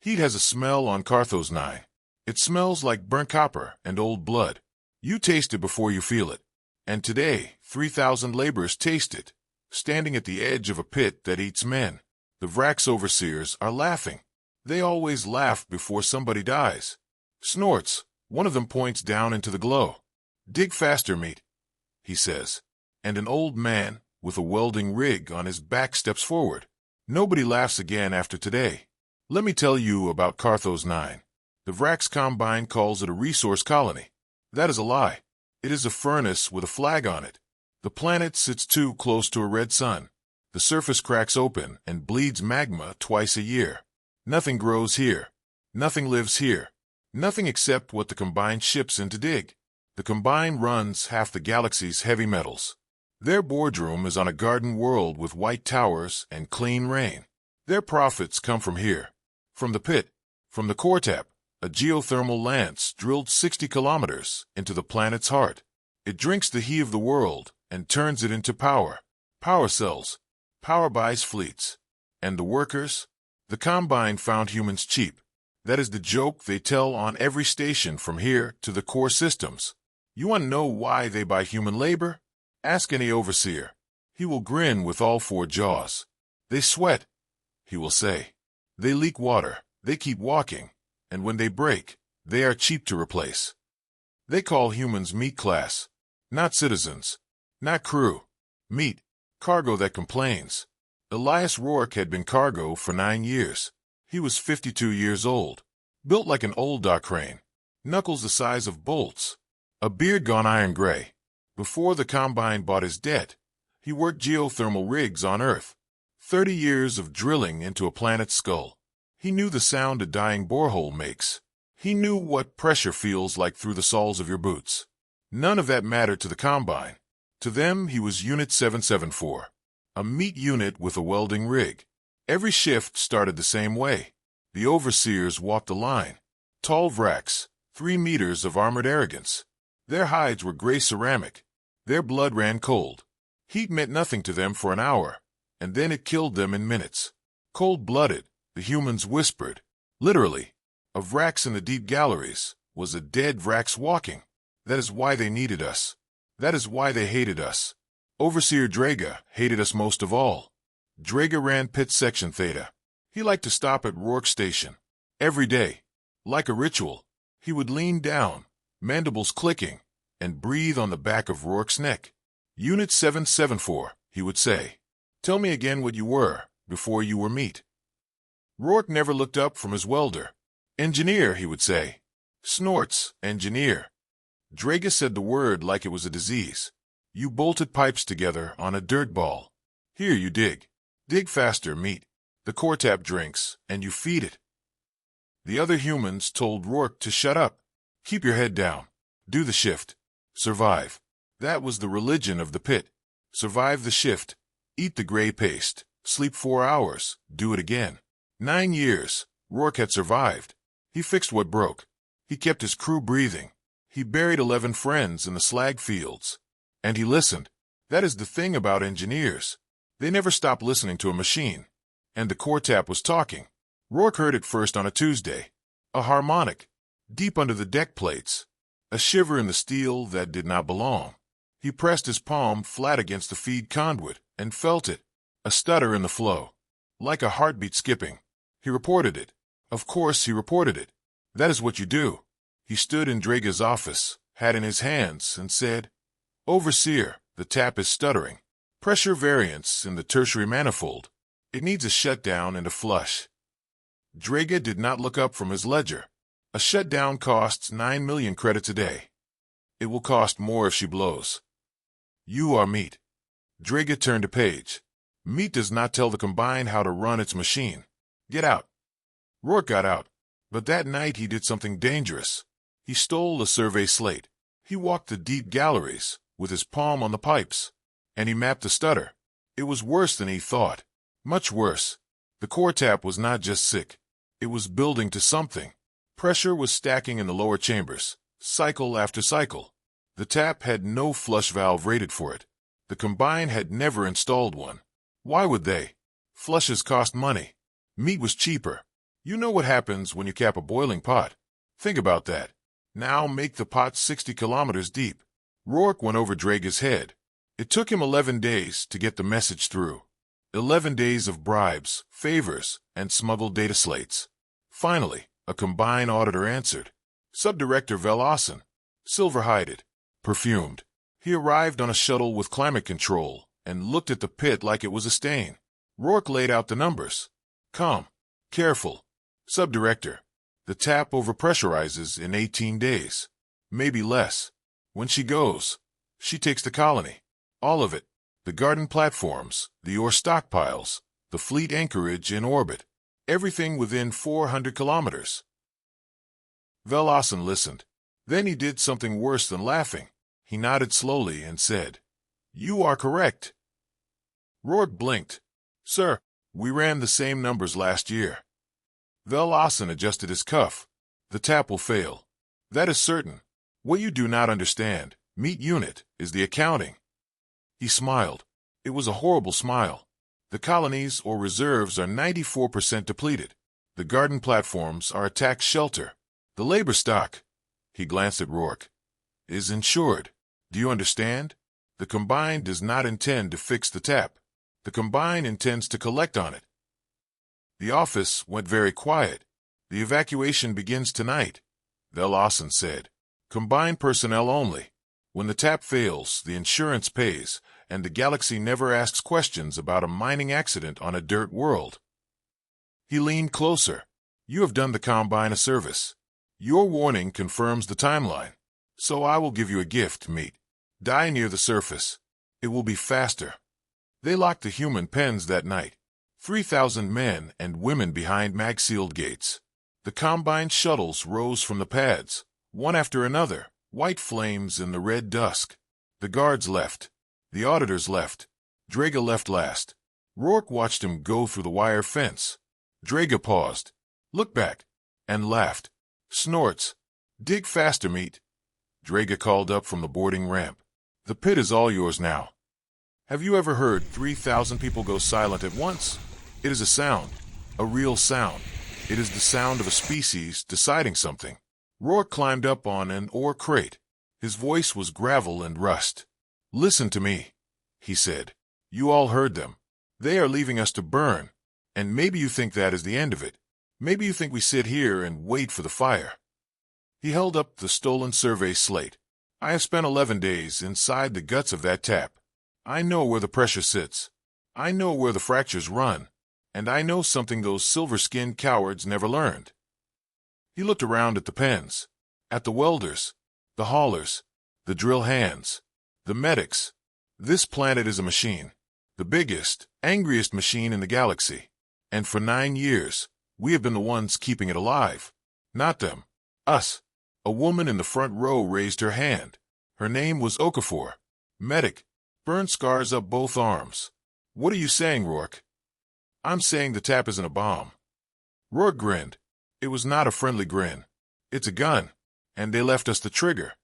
Heat has a smell on Carthos 9. It smells like burnt copper and old blood. You taste it before you feel it. And today, 3,000 laborers taste it, standing at the edge of a pit that eats men. The Vrax overseers are laughing. They always laugh before somebody dies. Snorts. One of them points down into the glow. Dig faster, meat, he says. And an old man, with a welding rig on his back, steps forward. Nobody laughs again after today. Let me tell you about Carthos 9. The Vrax Combine calls it a resource colony. That is a lie. It is a furnace with a flag on it. The planet sits too close to a red sun. The surface cracks open and bleeds magma twice a year. Nothing grows here. Nothing lives here. Nothing except what the Combine ships in to dig. The Combine runs half the galaxy's heavy metals. Their boardroom is on a garden world with white towers and clean rain. Their profits come from here. From the pit. From the core tap. A geothermal lance drilled 60 kilometers into the planet's heart. It drinks the heat of the world and turns it into power. Power cells. Power buys fleets. And the workers? The Combine found humans cheap. That is the joke they tell on every station from here to the core systems. You want to know why they buy human labor? Ask any overseer. He will grin with all four jaws. They sweat, he will say. They leak water. They keep walking. And when they break, they are cheap to replace. They call humans meat class, not citizens, not crew. Meat, cargo that complains. Elias Rourke had been cargo for 9 years. He was 52 years old, built like an old dock crane, knuckles the size of bolts, a beard gone iron gray. Before the Combine bought his debt, he worked geothermal rigs on Earth. 30 years of drilling into a planet's skull. He knew the sound a dying borehole makes. He knew what pressure feels like through the soles of your boots. None of that mattered to the Combine. To them, he was Unit 774, a meat unit with a welding rig. Every shift started the same way. The overseers walked the line. Tall Vrax, 3 meters of armored arrogance. Their hides were gray ceramic. Their blood ran cold. Heat meant nothing to them for an hour, and then it killed them in minutes. Cold-blooded. The humans whispered. Literally, a Vrax in the deep galleries was a dead Vrax walking. That is why they needed us. That is why they hated us. Overseer Draga hated us most of all. Draga ran Pit Section Theta. He liked to stop at Rourke Station. Every day, like a ritual, he would lean down, mandibles clicking, and breathe on the back of Rourke's neck. Unit 774, he would say. Tell me again what you were before you were meat. Rourke never looked up from his welder. Engineer, he would say. Snorts, engineer. Draga said the word like it was a disease. You bolted pipes together on a dirt ball. Here you dig. Dig faster, meat. The core tap drinks, and you feed it. The other humans told Rourke to shut up. Keep your head down. Do the shift. Survive. That was the religion of the pit. Survive the shift. Eat the gray paste. Sleep 4 hours. Do it again. 9 years, Rourke had survived. He fixed what broke. He kept his crew breathing. He buried 11 friends in the slag fields. And he listened. That is the thing about engineers. They never stop listening to a machine. And the core tap was talking. Rourke heard it first on a Tuesday. A harmonic, deep under the deck plates. A shiver in the steel that did not belong. He pressed his palm flat against the feed conduit and felt it. A stutter in the flow. Like a heartbeat skipping. He reported it. Of course he reported it. That is what you do. He stood in Draga's office, hat in his hands, and said, Overseer, the tap is stuttering. Pressure variance in the tertiary manifold. It needs a shutdown and a flush. Draga did not look up from his ledger. A shutdown costs 9 million credits a day. It will cost more if she blows. You are meat. Draga turned a page. Meat does not tell the Combine how to run its machine. Get out. Rourke got out, but that night he did something dangerous. He stole a survey slate. He walked the deep galleries, with his palm on the pipes, and he mapped the stutter. It was worse than he thought. Much worse. The core tap was not just sick. It was building to something. Pressure was stacking in the lower chambers, cycle after cycle. The tap had no flush valve rated for it. The Combine had never installed one. Why would they? Flushes cost money. Meat was cheaper. You know what happens when you cap a boiling pot. Think about that. Now make the pot 60 kilometers deep. Rourke went over Drage's head. It took him 11 days to get the message through. 11 days of bribes, favors, and smuggled data slates. Finally, a combined auditor answered. Subdirector Velosson, silver-hided, perfumed. He arrived on a shuttle with climate control and looked at the pit like it was a stain. Rourke laid out the numbers. Calm. Careful. Subdirector. The tap overpressurizes in 18 days. Maybe less. When she goes, she takes the colony. All of it. The garden platforms, the ore stockpiles, the fleet anchorage in orbit. Everything within 400 kilometers. Velosson listened. Then he did something worse than laughing. He nodded slowly and said, "You are correct." Rourke blinked. "Sir, we ran the same numbers last year." Velosson adjusted his cuff. "The tap will fail. That is certain. What you do not understand, meat unit, is the accounting." He smiled. It was a horrible smile. The colonies or reserves are 94% depleted. The garden platforms are a tax shelter. The labor stock, he glanced at Rourke, is insured. Do you understand? The Combine does not intend to fix the tap. The Combine intends to collect on it. The office went very quiet. "The evacuation begins tonight," Velosson said. "Combine personnel only. When the tap fails, the insurance pays, and the galaxy never asks questions about a mining accident on a dirt world." He leaned closer. "You have done the Combine a service. Your warning confirms the timeline. So I will give you a gift, meat. Die near the surface. It will be faster." They locked the human pens that night. 3,000 men and women behind mag-sealed gates. The Combine shuttles rose from the pads, one after another, white flames in the red dusk. The guards left. The auditors left. Drage left last. Rourke watched him go through the wire fence. Drage paused, looked back, and laughed. Snorts. "Dig faster, meat." Drage called up from the boarding ramp. "The pit is all yours now." Have you ever heard 3,000 people go silent at once? It is a sound, a real sound. It is the sound of a species deciding something. Rourke climbed up on an ore crate. His voice was gravel and rust. "Listen to me," he said. "You all heard them. They are leaving us to burn. And maybe you think that is the end of it. Maybe you think we sit here and wait for the fire." He held up the stolen survey slate. "I have spent 11 days inside the guts of that tap. I know where the pressure sits. I know where the fractures run. And I know something those silver-skinned cowards never learned." He looked around at the pens, at the welders, the haulers, the drill hands, the medics. This planet is a machine, the biggest, angriest machine in the galaxy. And for 9 years, we have been the ones keeping it alive. Not them. Us. A woman in the front row raised her hand. Her name was Okafor. Medic. Burn scars up both arms. "What are you saying, Rourke?" "I'm saying the tap isn't a bomb." Rourke grinned. It was not a friendly grin. "It's a gun. And they left us the trigger."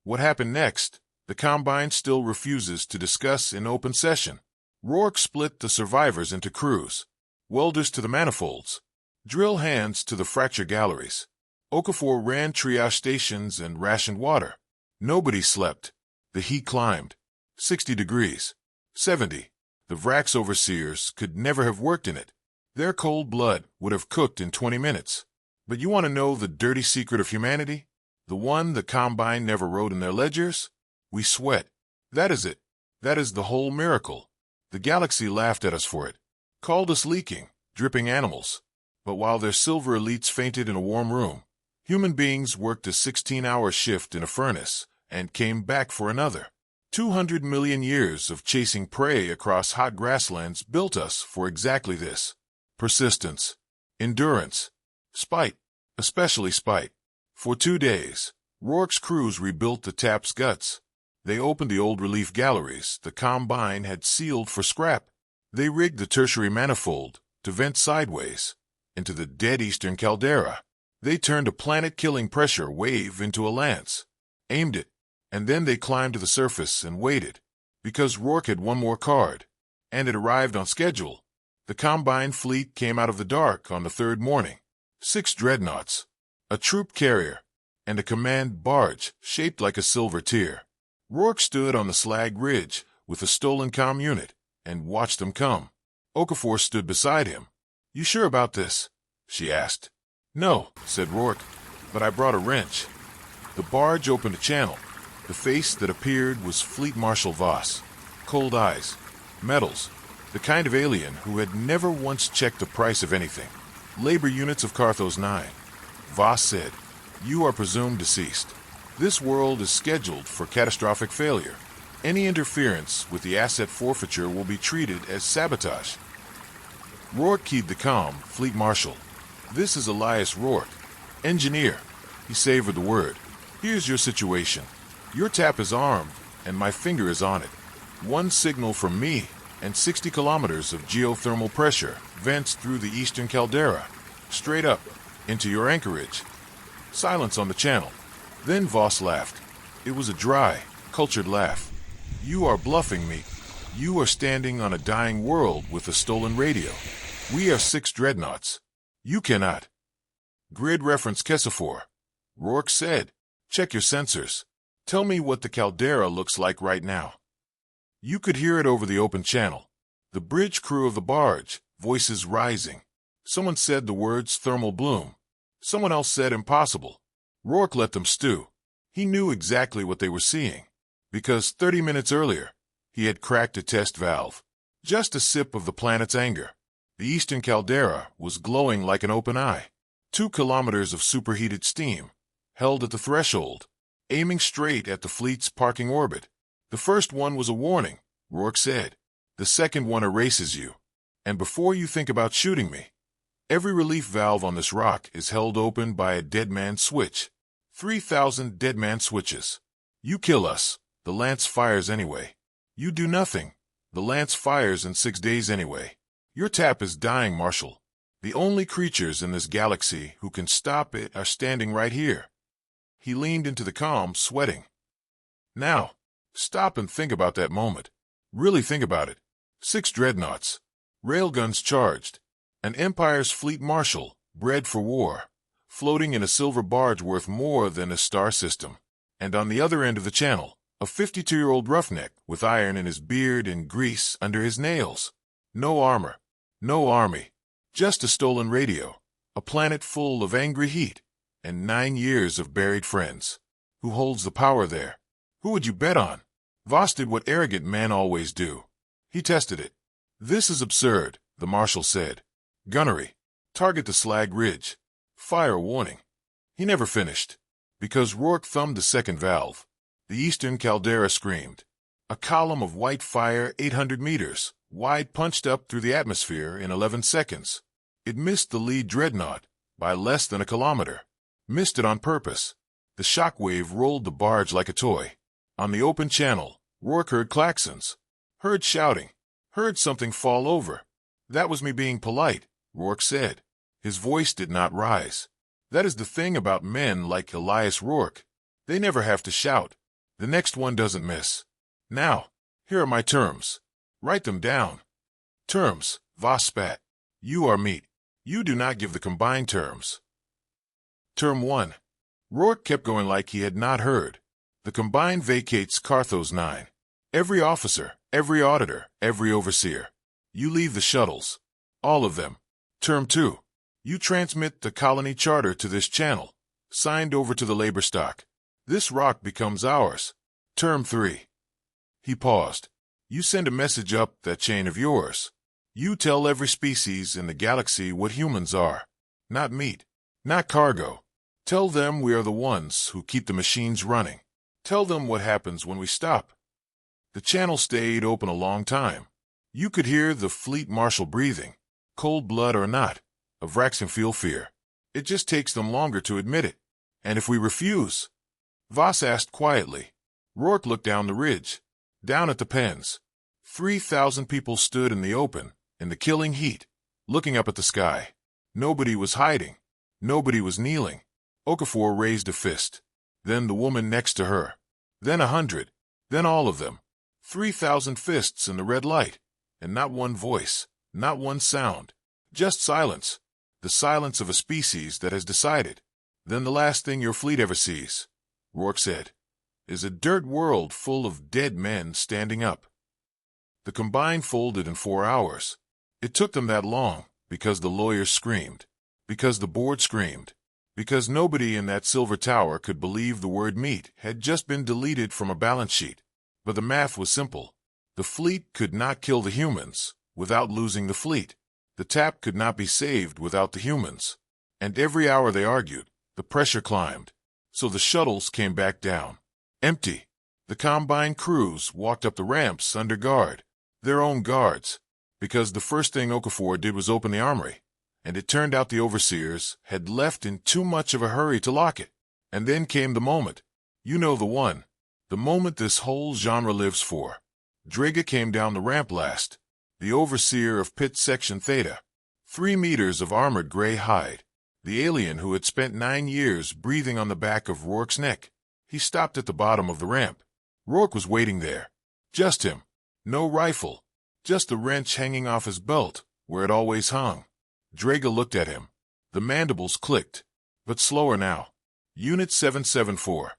What happened next, the Combine still refuses to discuss in open session. Rourke split the survivors into crews. Welders to the manifolds. Drill hands to the fracture galleries. Okafor ran triage stations and rationed water. Nobody slept. The heat climbed. 60 degrees. 70. The Vrax overseers could never have worked in it. Their cold blood would have cooked in 20 minutes. But you want to know the dirty secret of humanity? The one the Combine never wrote in their ledgers? We sweat. That is it. That is the whole miracle. The galaxy laughed at us for it. Called us leaking, dripping animals. But while their silver elites fainted in a warm room, human beings worked a 16-hour shift in a furnace and came back for another. 200 million years of chasing prey across hot grasslands built us for exactly this. Persistence. Endurance. Spite. Especially spite. For 2 days, Rourke's crews rebuilt the tap's guts. They opened the old relief galleries the Combine had sealed for scrap. They rigged the tertiary manifold to vent sideways into the dead eastern caldera. They turned a planet-killing pressure wave into a lance, aimed it, and then they climbed to the surface and waited, because Rourke had one more card, and it arrived on schedule. The Combine fleet came out of the dark on the 3rd morning. 6 dreadnoughts, a troop carrier, and a command barge shaped like a silver tear. Rourke stood on the slag ridge with a stolen comm unit and watched them come. Okafor stood beside him. "You sure about this?" she asked. "No," said Rourke, "but I brought a wrench." The barge opened a channel. The face that appeared was Fleet Marshal Voss. Cold eyes, metals, the kind of alien who had never once checked the price of anything. "Labor units of Carthos 9. Voss said, "You are presumed deceased. This world is scheduled for catastrophic failure. Any interference with the asset forfeiture will be treated as sabotage." Rourke keyed the comm, "Fleet Marshal. This is Elias Rourke, engineer." He savored the word. "Here's your situation. Your tap is armed, and my finger is on it. One signal from me, and 60 kilometers of geothermal pressure vents through the eastern caldera, straight up, into your anchorage." Silence on the channel. Then Voss laughed. It was a dry, cultured laugh. "You are bluffing me. You are standing on a dying world with a stolen radio. We are 6 dreadnoughts. You cannot." "Grid reference Kessafor," Rourke said. "Check your sensors. Tell me what the caldera looks like right now." You could hear it over the open channel. The bridge crew of the barge, voices rising. Someone said the words thermal bloom. Someone else said impossible. Rourke let them stew. He knew exactly what they were seeing, because 30 minutes earlier, he had cracked a test valve. Just a sip of the planet's anger. The eastern caldera was glowing like an open eye. 2 kilometers of superheated steam, held at the threshold, aiming straight at the fleet's parking orbit. "The first one was a warning," Rourke said. "The second one erases you. And before you think about shooting me, every relief valve on this rock is held open by a dead man switch. 3,000 dead man switches. You kill us, the lance fires anyway. You do nothing, the lance fires in 6 days anyway. Your tap is dying, Marshal. The only creatures in this galaxy who can stop it are standing right here." He leaned into the comm, sweating. "Now, stop and think about that moment. Really think about it. 6 dreadnoughts, railguns charged, an Empire's fleet marshal, bred for war, floating in a silver barge worth more than a star system. And on the other end of the channel, a 52-year-old roughneck with iron in his beard and grease under his nails. No armor, no army, just a stolen radio, a planet full of angry heat, and 9 years of buried friends. Who holds the power there? Who would you bet on?" Voss did what arrogant men always do. He tested it. "This is absurd," the marshal said. "Gunnery. Target the slag ridge. Fire warning." He never finished, because Rourke thumbed the second valve. The eastern caldera screamed. A column of white fire 800 meters wide punched up through the atmosphere in 11 seconds. It missed the lead dreadnought by less than a kilometer. Missed it on purpose. The shock wave rolled the barge like a toy. On the open channel, Rourke heard klaxons, heard shouting, heard something fall over. "That was me being polite," Rourke said. His voice did not rise. That is the thing about men like Elias Rourke. They never have to shout. The next one doesn't miss. "Now, here are my terms. Write them down." "Terms," Voss spat. "You are meat. You do not give the combined terms." Term 1. Rourke kept going like he had not heard. "The combine vacates Carthos 9. Every officer, every auditor, every overseer. You leave the shuttles. All of them. Term 2. You transmit the colony charter to this channel, signed over to the labor stock. This rock becomes ours. Term 3. He paused. You send a message up that chain of yours. You tell every species in the galaxy what humans are. Not meat. Not cargo. Tell them we are the ones who keep the machines running. Tell them what happens when we stop." The channel stayed open a long time. You could hear the fleet marshal breathing, cold blood or not, of Raxenfield fear. It just takes them longer to admit it. "And if we refuse?" Voss asked quietly. Rourke looked down the ridge, down at the pens. 3,000 people stood in the open, in the killing heat, looking up at the sky. Nobody was hiding. Nobody was kneeling. Okafor raised a fist. Then the woman next to her. Then 100. Then all of them. 3,000 fists in the red light. And not one voice. Not one sound. Just silence. the silence of a species that has decided. Then the last thing your fleet ever sees, Rourke said, is a dirt world full of dead men standing up. The Combine folded in 4 hours. It took them that long because the lawyers screamed, because the board screamed, because nobody in that silver tower could believe the word meat had just been deleted from a balance sheet. But the math was simple. The fleet could not kill the humans without losing the fleet. The tap could not be saved without the humans. And every hour they argued, the pressure climbed. So the shuttles came back down, empty. The Combine crews walked up the ramps under guard, their own guards, because the first thing Okafor did was open the armory, and it turned out the overseers had left in too much of a hurry to lock it. And then came the moment. You know the one. The moment this whole genre lives for. Draga came down the ramp last, the overseer of Pit Section Theta. 3 meters of armored gray hide. The alien who had spent 9 years breathing on the back of Rourke's neck. He stopped at the bottom of the ramp. Rourke was waiting there. Just him. No rifle. Just the wrench hanging off his belt, where it always hung. Draga looked at him. The mandibles clicked. But slower now. Unit 774.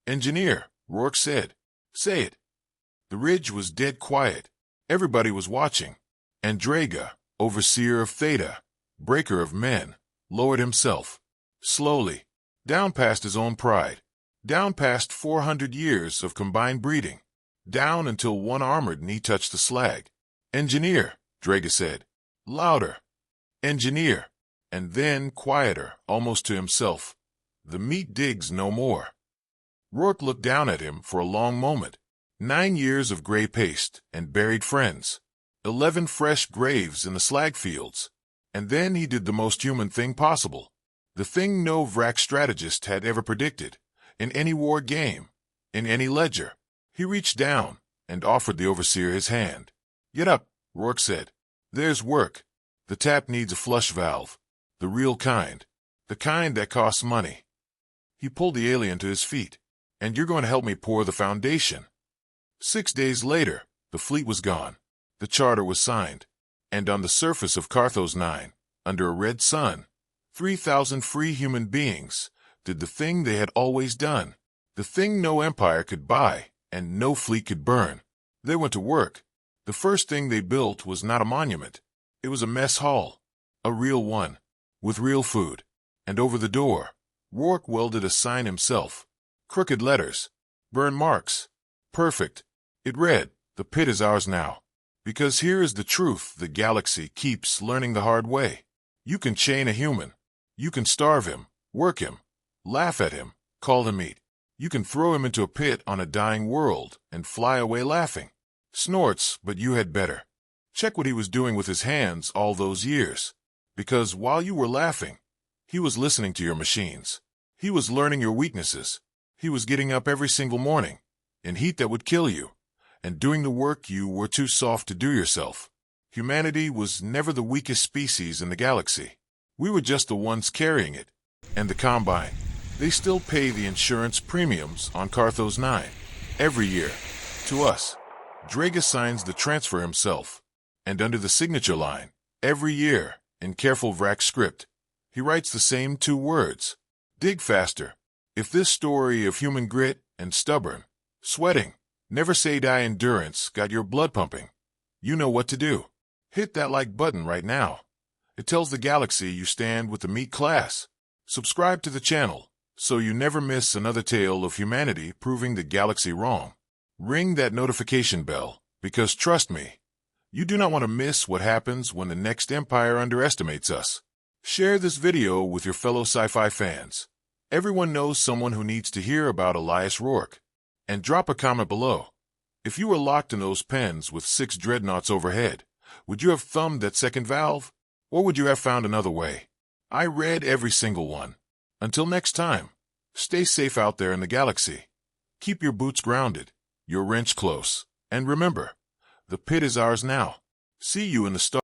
Engineer, Rourke said. Say it. The ridge was dead quiet. Everybody was watching. And Draga, overseer of Theta, breaker of men, lowered himself. Slowly. Down past his own pride. Down past 400 years of combined breeding. Down until one armored knee touched the slag. Engineer, Draga said. Louder. Engineer. And then, quieter, almost to himself. The meat digs no more. Rourke looked down at him for a long moment. 9 years of gray paste and buried friends. 11 fresh graves in the slag fields. And then he did the most human thing possible. The thing no Vrak strategist had ever predicted. In any war game. In any ledger. He reached down and offered the overseer his hand. Get up, Rourke said. There's work. The tap needs a flush valve. The real kind. The kind that costs money. He pulled the alien to his feet. And you're going to help me pour the foundation. 6 days later, the fleet was gone. The charter was signed. And on the surface of Carthos 9, under a red sun, 3,000 free human beings did the thing they had always done. The thing no empire could buy and no fleet could burn. They went to work. The first thing they built was not a monument. It was a mess hall. A real one. With real food. And over the door, Rourke welded a sign himself. Crooked letters. Burn marks. Perfect. It read, the pit is ours now. Because here is the truth the galaxy keeps learning the hard way. You can chain a human. You can starve him, work him, laugh at him, call him meat. You can throw him into a pit on a dying world and fly away laughing. Snorts, but you had better. Check what he was doing with his hands all those years. Because while you were laughing, he was listening to your machines. He was learning your weaknesses. He was getting up every single morning, in heat that would kill you, and doing the work you were too soft to do yourself. Humanity was never the weakest species in the galaxy. We were just the ones carrying it. And the Combine. They still pay the insurance premiums on Carthos 9. Every year. To us. Draga signs the transfer himself. And under the signature line, every year, in careful Vrak script, he writes the same 2 words. Dig faster. If this story of human grit and stubborn, sweating, never say die endurance got your blood pumping, you know what to do. Hit that like button right now. It tells the galaxy you stand with the meat class. Subscribe to the channel, so you never miss another tale of humanity proving the galaxy wrong. Ring that notification bell, because trust me, you do not want to miss what happens when the next empire underestimates us. Share this video with your fellow sci-fi fans. Everyone knows someone who needs to hear about Elias Rourke. And drop a comment below. If you were locked in those pens with 6 dreadnoughts overhead, would you have thumbed that second valve? Or would you have found another way? I read every single one. Until next time, stay safe out there in the galaxy. Keep your boots grounded, your wrench close, and remember, the pit is ours now. See you in the stars.